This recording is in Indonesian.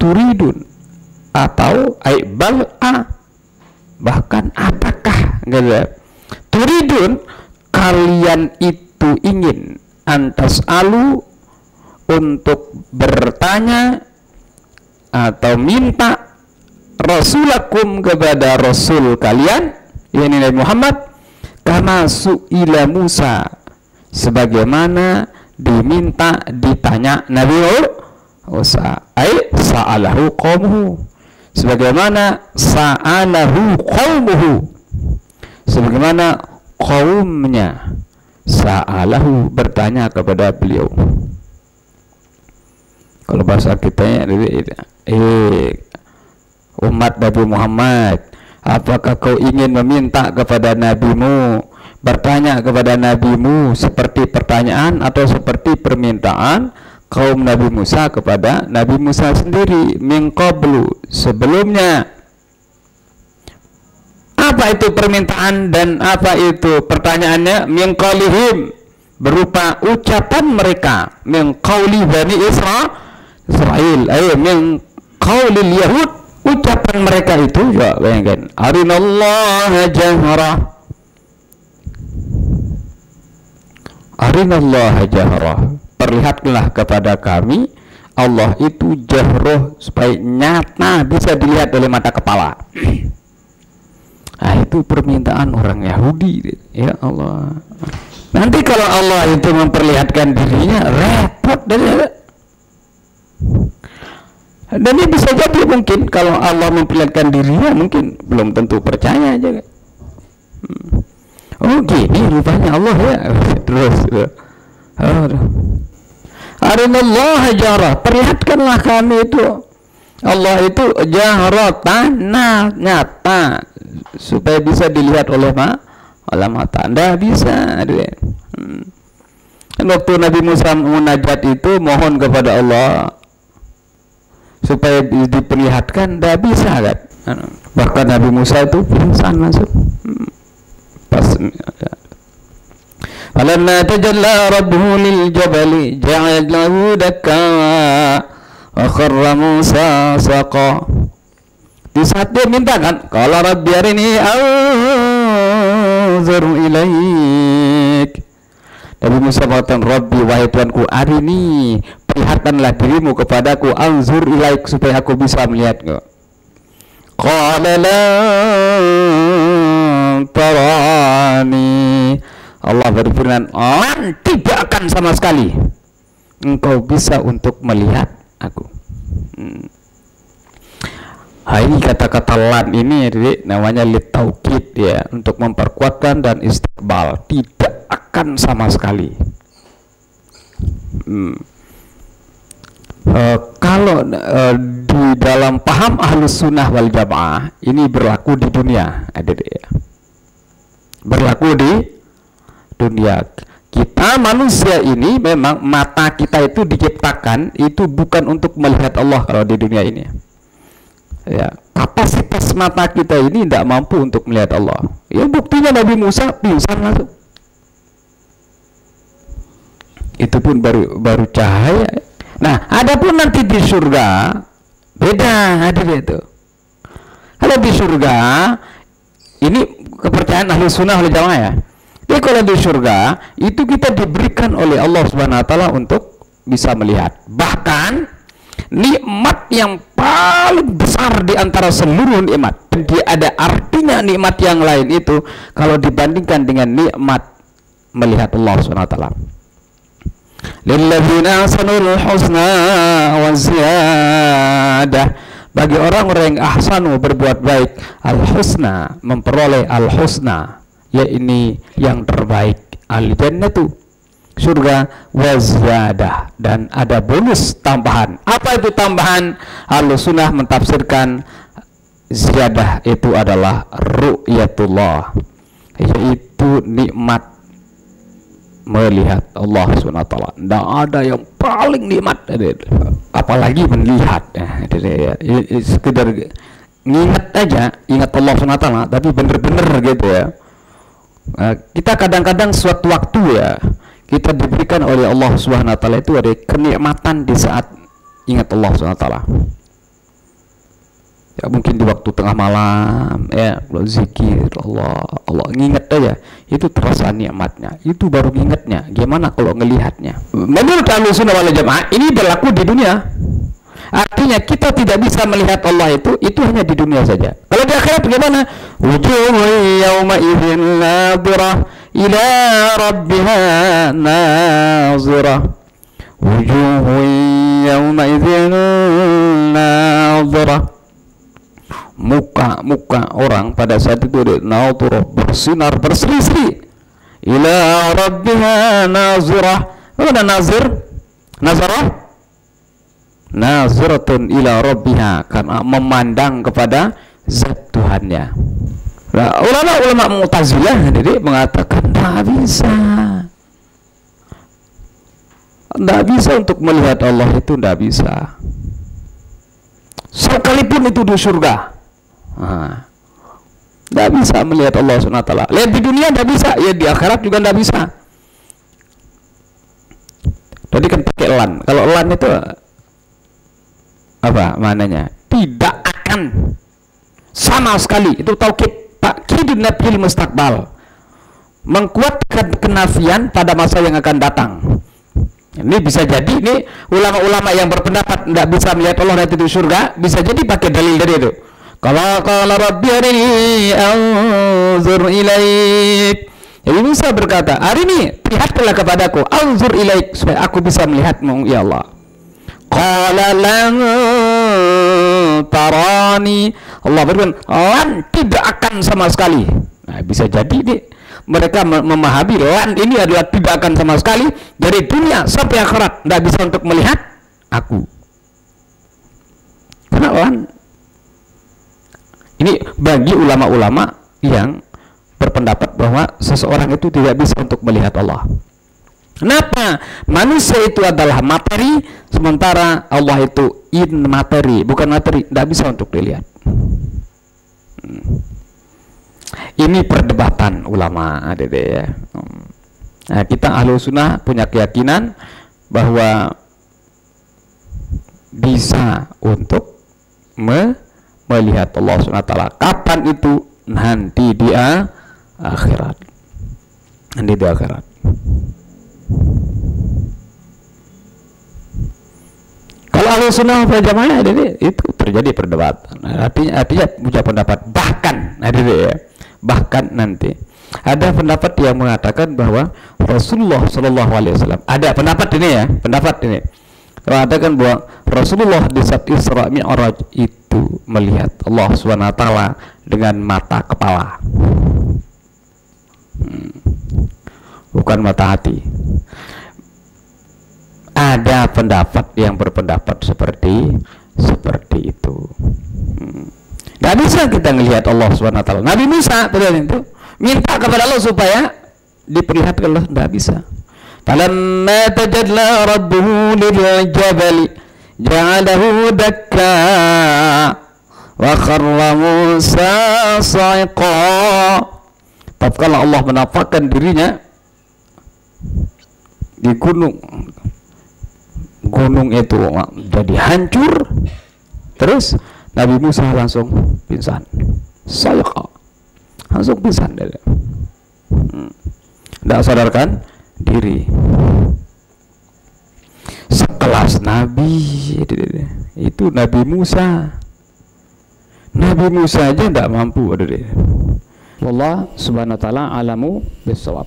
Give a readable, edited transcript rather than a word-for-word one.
turidun, atau bahkan apakah gitu. Turidun, kalian itu ingin antas alu, untuk bertanya atau minta rasulakum, kepada rasul kalian, yakni Nabi Muhammad, kama su'ila Musa, sebagaimana ditanya Nabi Musa, sa'alahu qaumuhu, sebagaimana sa'alahu qaumuhu, sebagaimana kaumnya sa'alahu, bertanya kepada beliau. Kalau bahasa kitanya umat Nabi Muhammad, apakah kau ingin meminta kepada nabimu, bertanya kepada nabimu seperti pertanyaan atau seperti permintaan kaum Nabi Musa kepada Nabi Musa sendiri, min qablu, sebelumnya. Apa itu permintaan dan apa itu pertanyaannya? Min qaulihim, berupa ucapan mereka, min qauli Bani Israel, min qaulil Yahud, ucapan mereka itu, ya bayangkan, arinallaha jahra, arinallaha jahra, perlihatkanlah kepada kami Allah itu jahroh, supaya nyata bisa dilihat oleh mata kepala. Nah, itu permintaan orang Yahudi, ya Allah. Nanti kalau Allah itu memperlihatkan dirinya, repot dan ini bisa jadi mungkin kalau Allah memperlihatkan dirinya, mungkin belum tentu percaya aja. Oh gini rupanya Allah ya, terus arinallaha jahra, perlihatkanlah kami itu Allah itu jahratan, nyata, supaya bisa dilihat oleh mata. Anda bisa. Waktu Nabi Musa munajat itu mohon kepada Allah supaya diperlihatkan, tidak bisa kan. Bahkan Nabi Musa itu pingsan langsung. Falamma tajalla rabbuhu lil jabali ja'alahu dakka wa kharra Musa saqa. Di saat dia minta kan, qala rabbi arini anzur ilaik. Nabi Musa mengatakan, Rabbi, wahai Tuanku, arini, perlihatkanlah dirimu kepadaku, anzur ilaik, supaya aku bisa melihatmu. Qala lan tarani, Allah berfirman, tidak akan sama sekali engkau bisa untuk melihat aku. Ini kata-kata lan ini namanya litaukid, ya, untuk memperkuatkan dan istiqbal, tidak akan sama sekali. Kalau di dalam paham Ahlus Sunnah wal Jamaah, ini berlaku di dunia, berlaku di dunia. Kita manusia ini memang mata kita itu diciptakan itu bukan untuk melihat Allah kalau di dunia ini. Ya, kapasitas mata kita ini tidak mampu untuk melihat Allah. Ya, buktinya Nabi Musa pingsan langsung. Itu pun baru cahaya. Nah, adapun nanti di surga beda itu. Kalau di surga ini kepercayaan Ahlus Sunnah wal Jamaah, ya. Jadi kalau di surga itu kita diberikan oleh Allah Subhanahu wa taala untuk bisa melihat. Bahkan nikmat yang paling besar di antara seluruh nikmat, dia ada artinya nikmat yang lain itu kalau dibandingkan dengan nikmat melihat Allah Subhanahu wa taala. Lilladzina ahsanul husna wa ziyadah, bagi orang-orang yang ahsanu, berbuat baik, al-husna, memperoleh al-husna, yakni yang terbaik, al-jannatu, surga, wa ziyadah, dan ada bonus tambahan. Apa itu tambahan? Ahlus-Sunnah mentafsirkan ziyadah itu adalah ru'yatullah, yaitu nikmat melihat Allah SWT. Tidak ada yang paling nikmat apalagi melihat, sekedar ingat aja, ingat Allah SWT, tapi bener-bener gitu, ya. Kita kadang-kadang suatu waktu, ya, kita diberikan oleh Allah SWT itu ada kenikmatan di saat ingat Allah SWT. Ya mungkin di waktu tengah malam ya, kalau zikir Allah, Allah nginget aja, itu terasa nikmatnya. Itu baru ngingetnya. Gimana kalau ngelihatnya? Menurut Ahlussunnah wal Jamaah ini berlaku di dunia. Artinya kita tidak bisa melihat Allah itu hanya di dunia saja. Kalau di akhirat bagaimana? Wujuhun yawma idzin nadhirah ila rabbiha nazirah. Wujuhun yawma idzin nadhirah. Muka orang pada saat itu nadhirah, bersinar berseri-seri. Ila rabbiha nazirah. Mana nazir? Nazarah? Naziratun ila rabbiha, karena memandang kepada zat Tuhannya. Nah, ulama Mu'tazilah jadi mengatakan tidak bisa untuk melihat Allah, itu tidak bisa. Sekalipun itu di surga, tidak bisa melihat Allah SWT. Lihat di dunia tidak bisa, ya di akhirat juga tidak bisa. Tadi kan pakai lan. Kalau lan itu apa mananya? Tidak akan sama sekali. Itu taukid takkidun nafil mustaqbal, mengkuatkan kenafian pada masa yang akan datang. Ini bisa jadi ini ulama-ulama yang berpendapat tidak bisa melihat Allah nanti di surga, bisa jadi pakai dalil dari itu. Kalau rabbi arini anzur ilaik, jadi Musa berkata, hari ini lihatlah kepadaku, anzur ilaik, supaya aku bisa melihatmu ya Allah. Qala lan tarani, Allah berfirman, lan tidak akan sama sekali. Nah, bisa jadi nih mereka memahami lan ini adalah tidak akan sama sekali dari dunia sampai akhirat, tidak bisa untuk melihat aku. Karena lan ini bagi ulama-ulama yang berpendapat bahwa seseorang itu tidak bisa untuk melihat Allah. Kenapa? Manusia itu adalah materi, sementara Allah itu in materi, bukan materi, tidak bisa untuk dilihat. Ini perdebatan ulama, ya. Nah, kita Ahlussunnah punya keyakinan bahwa bisa untuk melihat Allah SWT. Kapan itu? Nanti di akhirat. Nanti di akhirat. Kalau Ahlussunnah wal Jamaah itu terjadi perdebatan. Artinya punya pendapat bahkan ya, bahkan nanti ada pendapat yang mengatakan bahwa Rasulullah SAW, ada pendapat ini ya, pendapat ini mengatakan bahwa Rasulullah di saat Isra Mi'raj itu melihat Allah SWT dengan mata kepala, bukan mata hati. Ada pendapat yang berpendapat seperti itu. Tidak bisa kita melihat Allah SWT. Nabi Musa itu minta kepada Allah supaya diperlihatkan Allah, tidak bisa. Falamma tajalla rabbuhu lil jabali ja'alahu dakka wa kharra Musa sa'iqa. Tatkala Allah menampakkan dirinya di gunung itu jadi hancur, terus Nabi Musa langsung pingsan, sa'iqa, langsung pingsan, tidak sadarkan diri. Sekelas Nabi itu Nabi Musa aja tidak mampu. Allah Subhanahu wa ta'ala alamu bisawab.